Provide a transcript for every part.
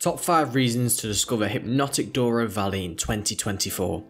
Top 5 reasons to discover Hypnotic Douro Valley in 2024.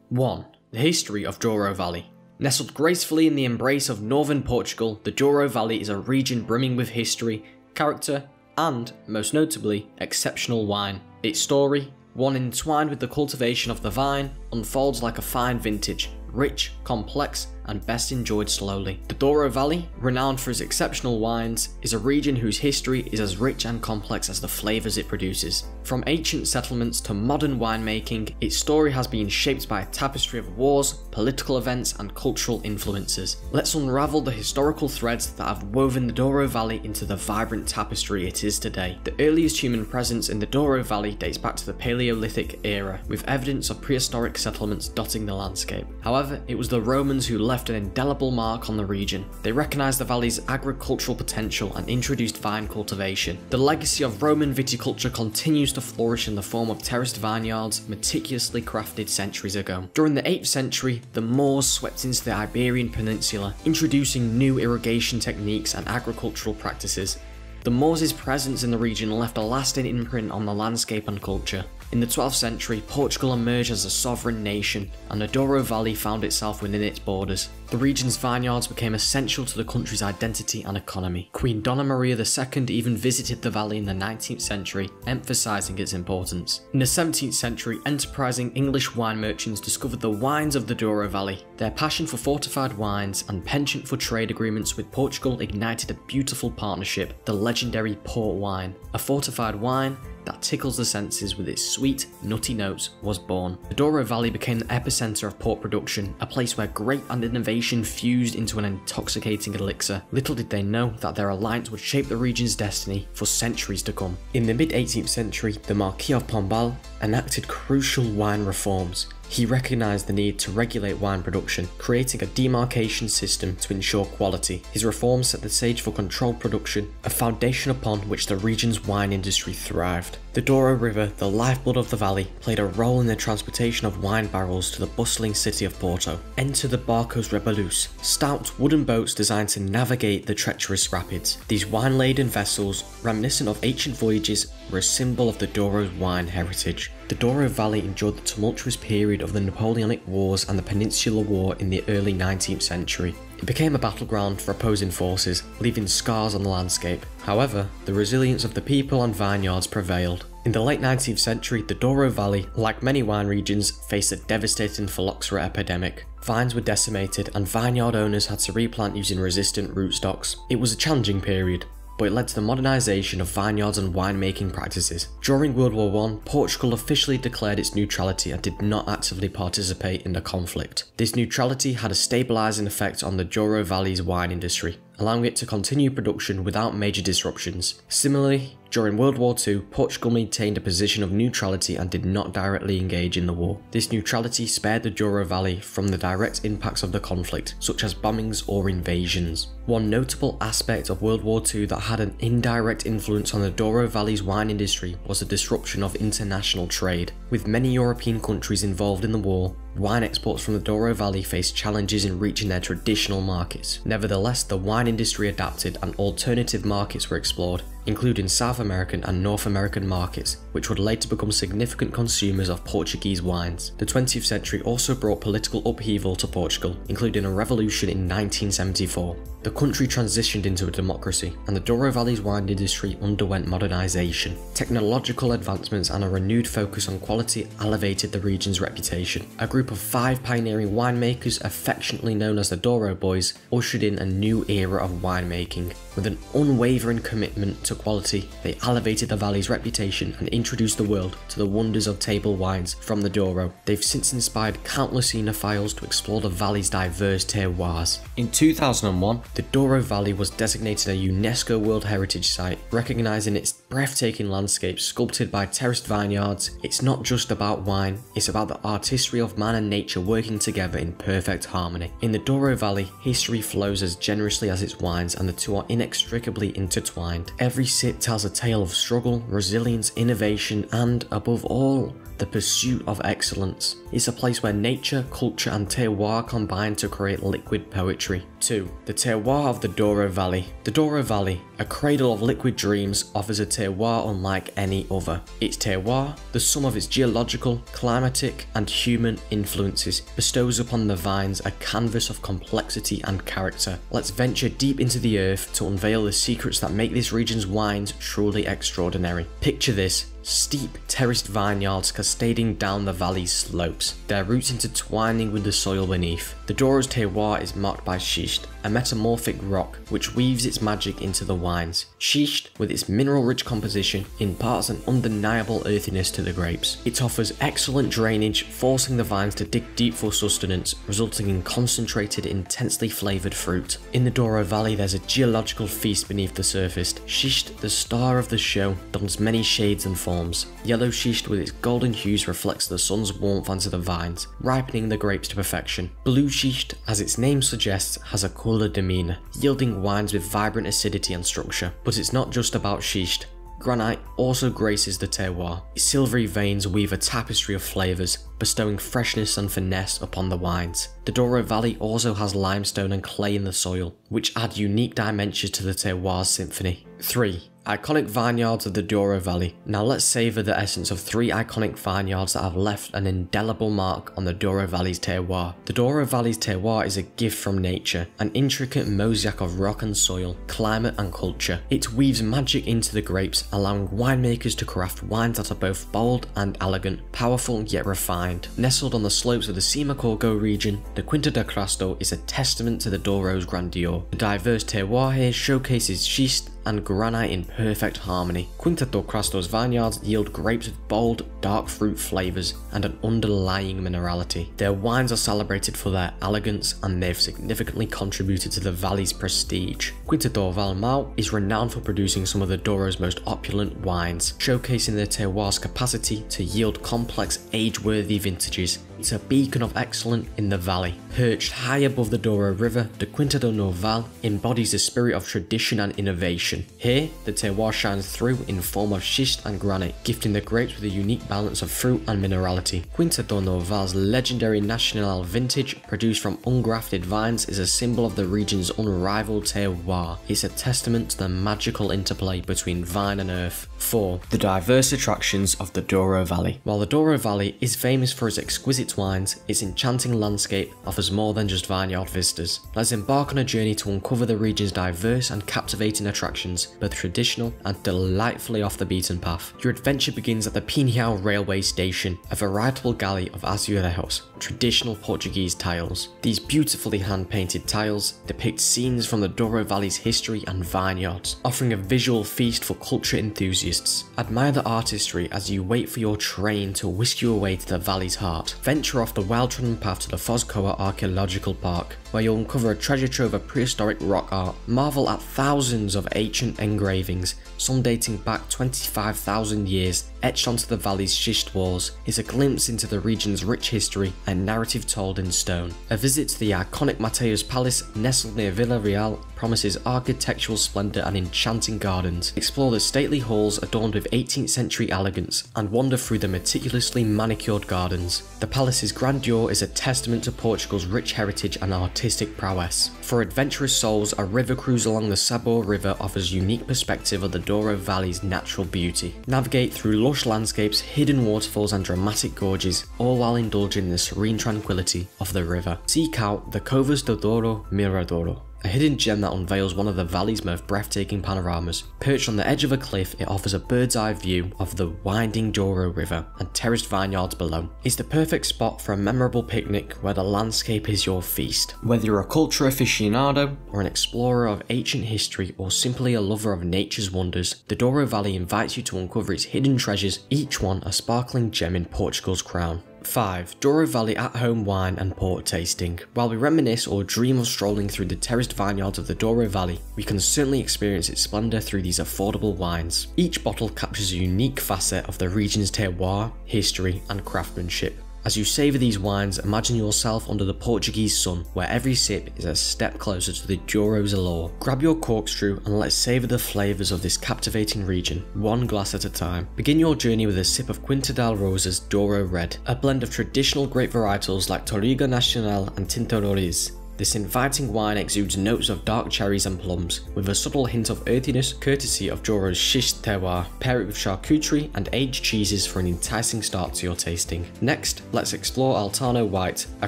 1. The history of Douro Valley. Nestled gracefully in the embrace of northern Portugal, the Douro Valley is a region brimming with history, character, and, most notably, exceptional wine. Its story, one entwined with the cultivation of the vine, unfolds like a fine vintage, rich, complex, and best enjoyed slowly. The Douro Valley, renowned for its exceptional wines, is a region whose history is as rich and complex as the flavours it produces. From ancient settlements to modern winemaking, its story has been shaped by a tapestry of wars, political events, and cultural influences. Let's unravel the historical threads that have woven the Douro Valley into the vibrant tapestry it is today. The earliest human presence in the Douro Valley dates back to the Paleolithic era, with evidence of prehistoric settlements dotting the landscape. However, it was the Romans who left an indelible mark on the region. They recognised the valley's agricultural potential and introduced vine cultivation. The legacy of Roman viticulture continues to flourish in the form of terraced vineyards meticulously crafted centuries ago. During the 8th century, the Moors swept into the Iberian Peninsula, introducing new irrigation techniques and agricultural practices. The Moors' presence in the region left a lasting imprint on the landscape and culture. In the 12th century, Portugal emerged as a sovereign nation, and the Douro Valley found itself within its borders. The region's vineyards became essential to the country's identity and economy. Queen Donna Maria II even visited the valley in the 19th century, emphasising its importance. In the 17th century, enterprising English wine merchants discovered the wines of the Douro Valley. Their passion for fortified wines and penchant for trade agreements with Portugal ignited a beautiful partnership, the legendary port wine. A fortified wine that tickles the senses with its sweet, nutty notes was born. The Douro Valley became the epicenter of port production, a place where grape and innovation fused into an intoxicating elixir. Little did they know that their alliance would shape the region's destiny for centuries to come. In the mid-18th century, the Marquis of Pombal enacted crucial wine reforms. He recognised the need to regulate wine production, creating a demarcation system to ensure quality. His reforms set the stage for controlled production, a foundation upon which the region's wine industry thrived. The Douro River, the lifeblood of the valley, played a role in the transportation of wine barrels to the bustling city of Porto. Enter the barcos rebelus, stout wooden boats designed to navigate the treacherous rapids. These wine-laden vessels, reminiscent of ancient voyages, were a symbol of the Douro's wine heritage. The Douro Valley endured the tumultuous period of the Napoleonic Wars and the Peninsular War in the early 19th century. It became a battleground for opposing forces, leaving scars on the landscape. However, the resilience of the people and vineyards prevailed. In the late 19th century, the Douro Valley, like many wine regions, faced a devastating phylloxera epidemic. Vines were decimated and vineyard owners had to replant using resistant rootstocks. It was a challenging period, but it led to the modernisation of vineyards and winemaking practices. During World War I, Portugal officially declared its neutrality and did not actively participate in the conflict. This neutrality had a stabilising effect on the Douro Valley's wine industry, allowing it to continue production without major disruptions. Similarly, during World War II, Portugal maintained a position of neutrality and did not directly engage in the war. This neutrality spared the Douro Valley from the direct impacts of the conflict, such as bombings or invasions. One notable aspect of World War II that had an indirect influence on the Douro Valley's wine industry was the disruption of international trade. With many European countries involved in the war, wine exports from the Douro Valley faced challenges in reaching their traditional markets. Nevertheless, the wine industry adapted and alternative markets were explored, including South American and North American markets, which would later become significant consumers of Portuguese wines. The 20th century also brought political upheaval to Portugal, including a revolution in 1974. The country transitioned into a democracy, and the Douro Valley's wine industry underwent modernisation. Technological advancements and a renewed focus on quality elevated the region's reputation. A group of 5 pioneering winemakers, affectionately known as the Douro Boys, ushered in a new era of winemaking. With an unwavering commitment to quality, they elevated the valley's reputation and introduced the world to the wonders of table wines from the Douro. They've since inspired countless cinephiles to explore the valley's diverse terroirs. In 2001, the Douro Valley was designated a UNESCO World Heritage Site, recognising its breathtaking landscape sculpted by terraced vineyards. It's not just about wine, it's about the artistry of man and nature working together in perfect harmony. In the Douro Valley, history flows as generously as its wines, and the two are inextricably intertwined. Every Every sip tells a tale of struggle, resilience, innovation, and, above all, the pursuit of excellence. It's a place where nature, culture, and terroir combine to create liquid poetry. 2. The terroir of the Douro Valley. The Douro Valley, a cradle of liquid dreams, offers a terroir unlike any other. Its terroir, the sum of its geological, climatic, and human influences, bestows upon the vines a canvas of complexity and character. Let's venture deep into the earth to unveil the secrets that make this region's wines truly extraordinary. Picture this: steep, terraced vineyards cascading down the valley's slopes, their roots intertwining with the soil beneath. The Douro's terroir is marked by schist, a metamorphic rock which weaves its magic into the wines. Schist, with its mineral-rich composition, imparts an undeniable earthiness to the grapes. It offers excellent drainage, forcing the vines to dig deep for sustenance, resulting in concentrated, intensely flavoured fruit. In the Douro Valley, there's a geological feast beneath the surface. Schist, the star of the show, dons many shades and forms. Yellow schist with its golden hues reflects the sun's warmth onto the vines, ripening the grapes to perfection. Blue schist, as its name suggests, has a cooler demeanour, yielding wines with vibrant acidity and structure. But it's not just about schist. Granite also graces the terroir. Its silvery veins weave a tapestry of flavours, bestowing freshness and finesse upon the wines. The Douro Valley also has limestone and clay in the soil, which add unique dimensions to the terroir's symphony. 3. Iconic vineyards of the Douro Valley. Now let's savour the essence of 3 iconic vineyards that have left an indelible mark on the Douro Valley's terroir. The Douro Valley's terroir is a gift from nature, an intricate mosaic of rock and soil, climate and culture. It weaves magic into the grapes, allowing winemakers to craft wines that are both bold and elegant, powerful yet refined. Nestled on the slopes of the Cima region, the Quinta de Crasto is a testament to the Douro's grandeur. The diverse terroir here showcases schist and granite in perfect harmony. Quinta do Crasto's vineyards yield grapes with bold, dark fruit flavours and an underlying minerality. Their wines are celebrated for their elegance, and they've significantly contributed to the valley's prestige. Quinta do Vale Meão is renowned for producing some of the Douro's most opulent wines, showcasing their terroir's capacity to yield complex, age-worthy vintages. It's a beacon of excellence in the valley. Perched high above the Douro River, the Quinta do Noval embodies the spirit of tradition and innovation. Here, the terroir shines through in form of schist and granite, gifting the grapes with a unique balance of fruit and minerality. Quinta do Noval's legendary Nacional vintage, produced from ungrafted vines, is a symbol of the region's unrivaled terroir. It's a testament to the magical interplay between vine and earth. 4. The diverse attractions of the Douro Valley. While the Douro Valley is famous for its exquisite wines, its enchanting landscape offers more than just vineyard vistas. Let's embark on a journey to uncover the region's diverse and captivating attractions, both traditional and delightfully off the beaten path. Your adventure begins at the Pinhão railway station, a veritable galley of azulejos, traditional Portuguese tiles. These beautifully hand-painted tiles depict scenes from the Douro Valley's history and vineyards, offering a visual feast for culture enthusiasts. Admire the artistry as you wait for your train to whisk you away to the valley's heart. Venture off the well-trodden path to the Foscoa Archaeological Park, where you'll uncover a treasure trove of prehistoric rock art. Marvel at thousands of ancient engravings, some dating back 25,000 years, etched onto the valley's schist walls. Is a glimpse into the region's rich history and narrative told in stone. A visit to the iconic Mateus Palace, nestled near Vila Real, promises architectural splendour and enchanting gardens. Explore the stately halls adorned with 18th century elegance, and wander through the meticulously manicured gardens. The palace's grandeur is a testament to Portugal's rich heritage and artistic prowess. For adventurous souls, a river cruise along the Saúde River offers unique perspective of the Douro Valley's natural beauty. Navigate through lush landscapes, hidden waterfalls and dramatic gorges, all while indulging in the serene tranquility of the river. Seek out the Covas do Douro Miradouro, a hidden gem that unveils one of the valley's most breathtaking panoramas. Perched on the edge of a cliff, it offers a bird's eye view of the winding Douro River and terraced vineyards below. It's the perfect spot for a memorable picnic where the landscape is your feast. Whether you're a culture aficionado or an explorer of ancient history, or simply a lover of nature's wonders, the Douro Valley invites you to uncover its hidden treasures, each one a sparkling gem in Portugal's crown. 5. Douro Valley at-home wine and port tasting. While we reminisce or dream of strolling through the terraced vineyards of the Douro Valley, we can certainly experience its splendour through these affordable wines. Each bottle captures a unique facet of the region's terroir, history and craftsmanship. As you savour these wines, imagine yourself under the Portuguese sun, where every sip is a step closer to the Douro's allure. Grab your corkscrew and let's savour the flavours of this captivating region, one glass at a time. Begin your journey with a sip of Quinta del Rosa's Douro Red, a blend of traditional grape varietals like Touriga Nacional and Tinta Roriz. This inviting wine exudes notes of dark cherries and plums, with a subtle hint of earthiness courtesy of Douro's schist terroir. Pair it with charcuterie and aged cheeses for an enticing start to your tasting. Next, let's explore Altano White, a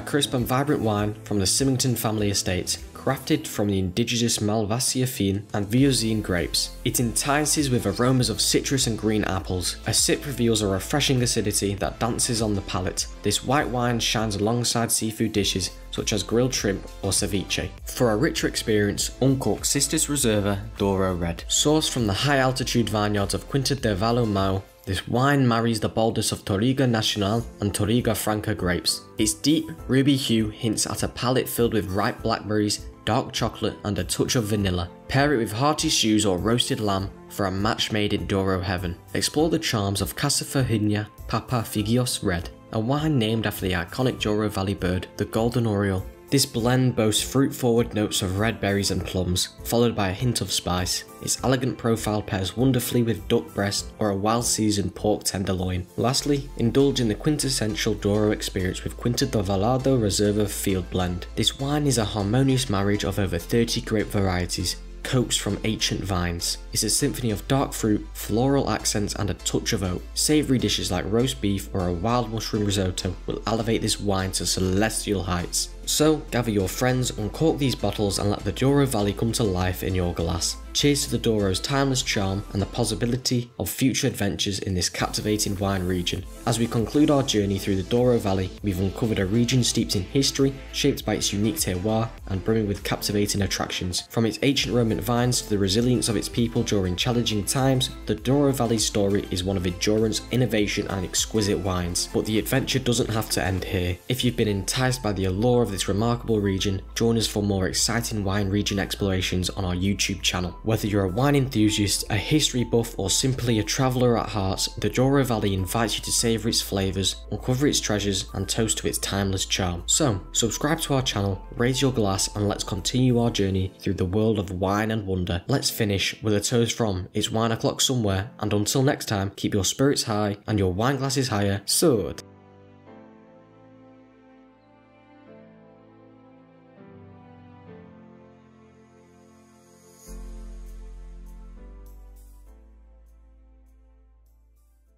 crisp and vibrant wine from the Symington family estate, crafted from the indigenous Malvasia fine and Viozine grapes. It entices with aromas of citrus and green apples. A sip reveals a refreshing acidity that dances on the palate. This white wine shines alongside seafood dishes such as grilled shrimp or ceviche. For a richer experience, uncork Cistus Reserva Douro Red. Sourced from the high altitude vineyards of Quinta de Vale Meão, this wine marries the boldness of Touriga Nacional and Touriga Franca grapes. Its deep, ruby hue hints at a palate filled with ripe blackberries, dark chocolate and a touch of vanilla. Pair it with hearty stews or roasted lamb for a match made in Douro heaven. Explore the charms of Casa Ferhinha Papa Figios Red, a wine named after the iconic Douro Valley bird, the golden oriole. This blend boasts fruit-forward notes of red berries and plums, followed by a hint of spice. Its elegant profile pairs wonderfully with duck breast or a well-seasoned pork tenderloin. Lastly, indulge in the quintessential Douro experience with Quinta do Valado Reserva Field Blend. This wine is a harmonious marriage of over 30 grape varieties, coaxed from ancient vines. It's a symphony of dark fruit, floral accents and a touch of oak. Savoury dishes like roast beef or a wild mushroom risotto will elevate this wine to celestial heights. So, gather your friends, uncork these bottles and let the Douro Valley come to life in your glass. Cheers to the Douro's timeless charm and the possibility of future adventures in this captivating wine region. As we conclude our journey through the Douro Valley, we've uncovered a region steeped in history, shaped by its unique terroir and brimming with captivating attractions. From its ancient Roman vines to the resilience of its people during challenging times, the Douro Valley's story is one of endurance, innovation and exquisite wines. But the adventure doesn't have to end here. If you've been enticed by the allure of this remarkable region, join us for more exciting wine region explorations on our YouTube channel. Whether you're a wine enthusiast, a history buff or simply a traveller at heart, the Douro Valley invites you to savour its flavours, uncover its treasures and toast to its timeless charm. So, subscribe to our channel, raise your glass and let's continue our journey through the world of wine and wonder. Let's finish with a toast from It's Wine O'Clock Somewhere, and until next time, keep your spirits high and your wine glasses higher. Saúde!